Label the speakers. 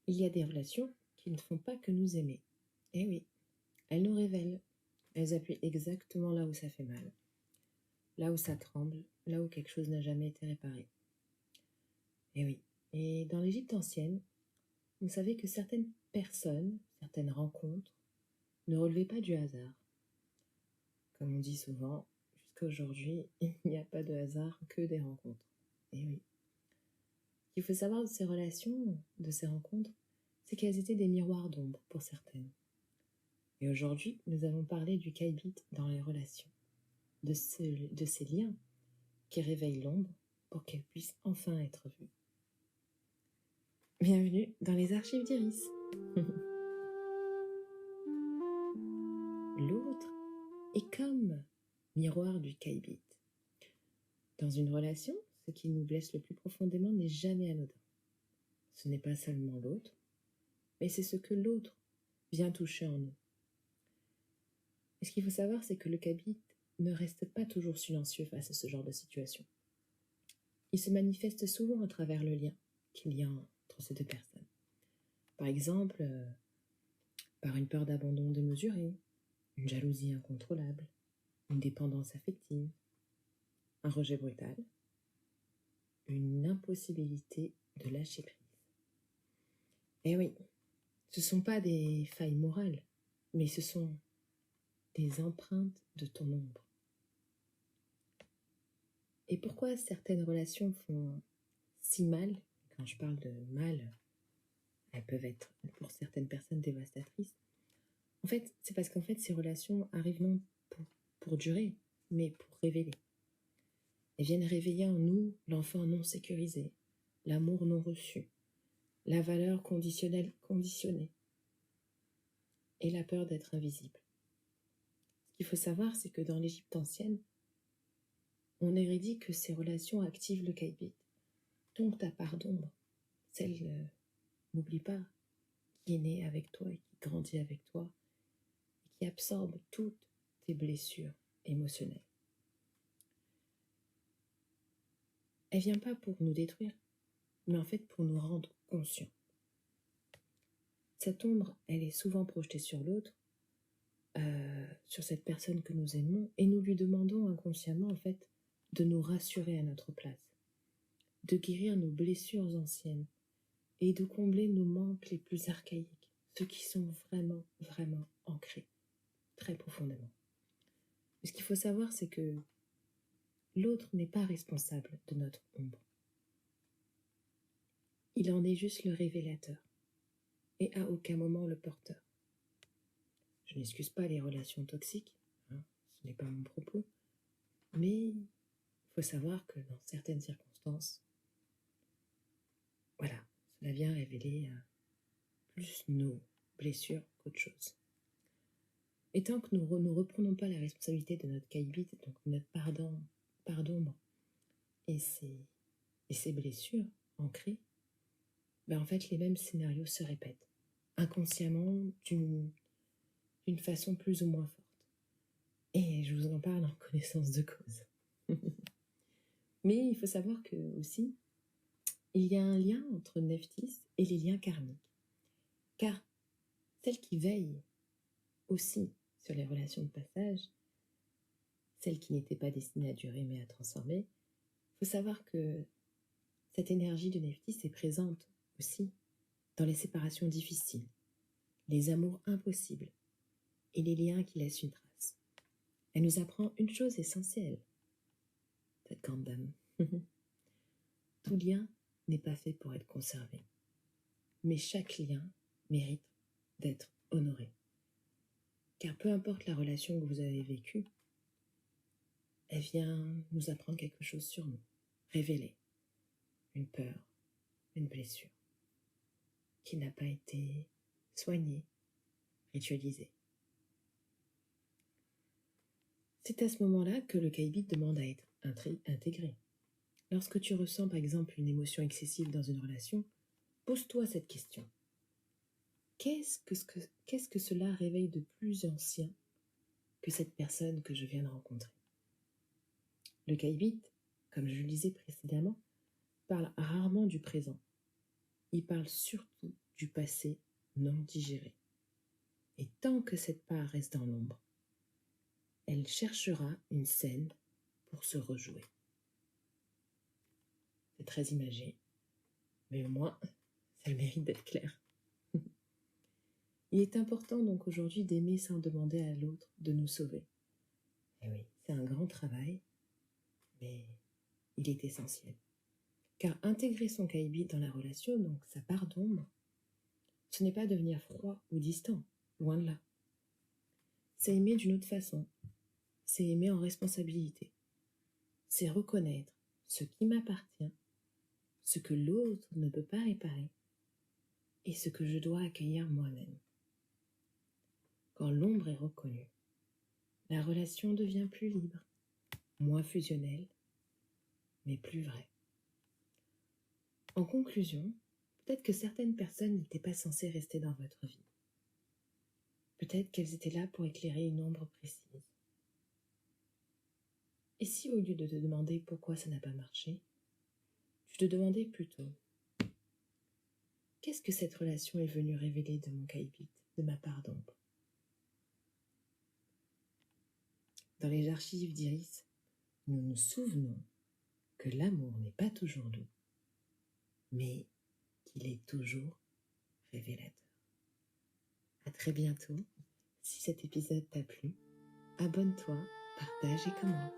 Speaker 1: Il y a des relations qui ne font pas que nous aimer. Eh oui, elles nous révèlent. Elles appuient exactement là où ça fait mal, là où ça tremble, là où quelque chose n'a jamais été réparé. Eh oui. Et dans l'Égypte ancienne, on savait que certaines personnes, certaines rencontres, ne relevaient pas du hasard. Comme on dit souvent, jusqu'à aujourd'hui, il n'y a pas de hasard que des rencontres. Eh oui. Ce qu'il faut savoir de ces relations, de ces rencontres, c'est qu'elles étaient des miroirs d'ombre pour certaines. Et aujourd'hui, nous allons parler du Kaibit dans les relations, de ces liens qui réveillent l'ombre pour qu'elle puisse enfin être vue. Bienvenue dans les archives d'Iris. L'autre est comme miroir du Kaibit. Dans une relation, ce qui nous blesse le plus profondément n'est jamais anodin. Ce n'est pas seulement l'autre, mais c'est ce que l'autre vient toucher en nous. Et ce qu'il faut savoir, c'est que le Kaibit ne reste pas toujours silencieux face à ce genre de situation. Il se manifeste souvent à travers le lien qu'il y a entre ces deux personnes. Par exemple, par une peur d'abandon démesuré, une jalousie incontrôlable, une dépendance affective, un rejet brutal, une impossibilité de lâcher prise. Eh oui, ce ne sont pas des failles morales, mais ce sont des empreintes de ton ombre. Et pourquoi certaines relations font si mal? Quand je parle de mal, elles peuvent être pour certaines personnes dévastatrices. En fait, c'est parce qu'en fait, ces relations arrivent non pour durer, mais pour révéler. Elles viennent réveiller en nous l'enfant non sécurisé, l'amour non reçu, la valeur conditionnelle conditionnée et la peur d'être invisible. Ce qu'il faut savoir, c'est que dans l'Égypte ancienne, on aurait dit que ces relations activent le Kaibit. Donc ta part d'ombre, celle, n'oublie pas, qui est née avec toi et qui grandit avec toi et qui absorbe toutes tes blessures émotionnelles. Elle vient pas pour nous détruire, mais en fait pour nous rendre conscients. Cette ombre, elle est souvent projetée sur l'autre, sur cette personne que nous aimons, et nous lui demandons inconsciemment en fait de nous rassurer à notre place, de guérir nos blessures anciennes et de combler nos manques les plus archaïques, ceux qui sont vraiment, vraiment ancrés, très profondément. Mais ce qu'il faut savoir, c'est que l'autre n'est pas responsable de notre ombre. Il en est juste le révélateur et à aucun moment le porteur. Je n'excuse pas les relations toxiques, ce n'est pas mon propos, mais il faut savoir que dans certaines circonstances, voilà, cela vient révéler plus nos blessures qu'autre chose. Et tant que nous ne reprenons pas la responsabilité de notre Kaibit, donc notre part d'ombre et ses blessures ancrées, en fait les mêmes scénarios se répètent, inconsciemment d'une façon plus ou moins forte. Et je vous en parle en connaissance de cause. Mais il faut savoir que aussi, il y a un lien entre Nephthys et les liens karmiques. Car celle qui veille aussi sur les relations de passage, celle qui n'était pas destinée à durer mais à transformer, il faut savoir que cette énergie de Nephthys est présente aussi dans les séparations difficiles, les amours impossibles et les liens qui laissent une trace. Elle nous apprend une chose essentielle, cette grande dame. Tout lien n'est pas fait pour être conservé, mais chaque lien mérite d'être honoré. Car peu importe la relation que vous avez vécue, elle vient nous apprendre quelque chose sur nous, révéler une peur, une blessure qui n'a pas été soignée, ritualisée. C'est à ce moment-là que le Kaibit demande à être intégré. Lorsque tu ressens par exemple une émotion excessive dans une relation, pose-toi cette question. Qu'est-ce que cela réveille de plus ancien que cette personne que je viens de rencontrer? Le Kaibit, comme je le disais précédemment, parle rarement du présent. Il parle surtout du passé non digérée. Et tant que cette part reste dans l'ombre, elle cherchera une scène pour se rejouer. C'est très imagé, mais au moins, ça a le mérite d'être clair. Il est important donc aujourd'hui d'aimer sans demander à l'autre de nous sauver. Et oui, c'est un grand travail, mais il est essentiel. Car intégrer son caïbi dans la relation, donc sa part d'ombre, ce n'est pas devenir froid ou distant, loin de là. C'est aimer d'une autre façon, c'est aimer en responsabilité, c'est reconnaître ce qui m'appartient, ce que l'autre ne peut pas réparer et ce que je dois accueillir moi-même. Quand l'ombre est reconnue, la relation devient plus libre, moins fusionnelle, mais plus vraie. En conclusion, peut-être que certaines personnes n'étaient pas censées rester dans votre vie. Peut-être qu'elles étaient là pour éclairer une ombre précise. Et si au lieu de te demander pourquoi ça n'a pas marché, tu te demandais plutôt qu'est-ce que cette relation est venue révéler de mon caïbite, de ma part d'ombre? Dans les archives d'Iris, nous nous souvenons que l'amour n'est pas toujours doux, mais qu'il est toujours révélateur. À très bientôt. Si cet épisode t'a plu, abonne-toi, partage et commente.